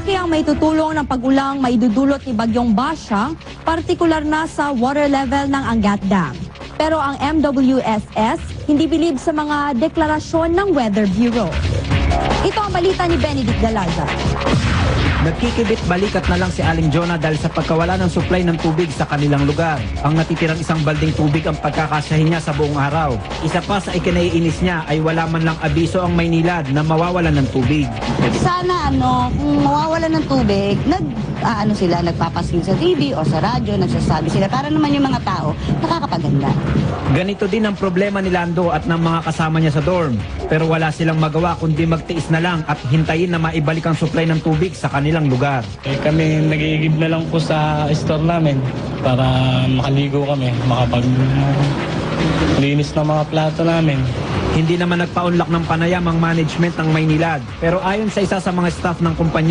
Malaki ang maitutulong ng pag-ulang maidudulot ni Bagyong Basha, partikular na sa water level ng Angat Dam. Pero ang MWSS hindi bilib sa mga deklarasyon ng Weather Bureau. Ito ang balita ni Benedict Dalaza. Nagkikibit balikat na lang si Aling Jonah dahil sa pagkawala ng supply ng tubig sa kanilang lugar. Ang natitirang isang balding tubig ang pagkakasyahin niya sa buong araw. Isa pa sa ikinaiinis niya ay wala man lang abiso ang Maynilad na mawawalan ng tubig. Sana kung mawawalan ng tubig, nagpapaskil sa TV o sa radyo, nagsasabi sila para naman yung mga tao nakakapaganda. Ganito din ang problema ni Lando at ng mga kasama niya sa dorm. Pero wala silang magawa kundi magtiis na lang at hintayin na maibalik ang supply ng tubig sa kanilang lugar. Kami nag-iigib na lang po sa store namin para makaligo kami, makapag-linis ng mga plato namin. Hindi naman nagpaunlak ng panayam ang management ng Maynilad. Pero ayon sa isa sa mga staff ng kumpanya,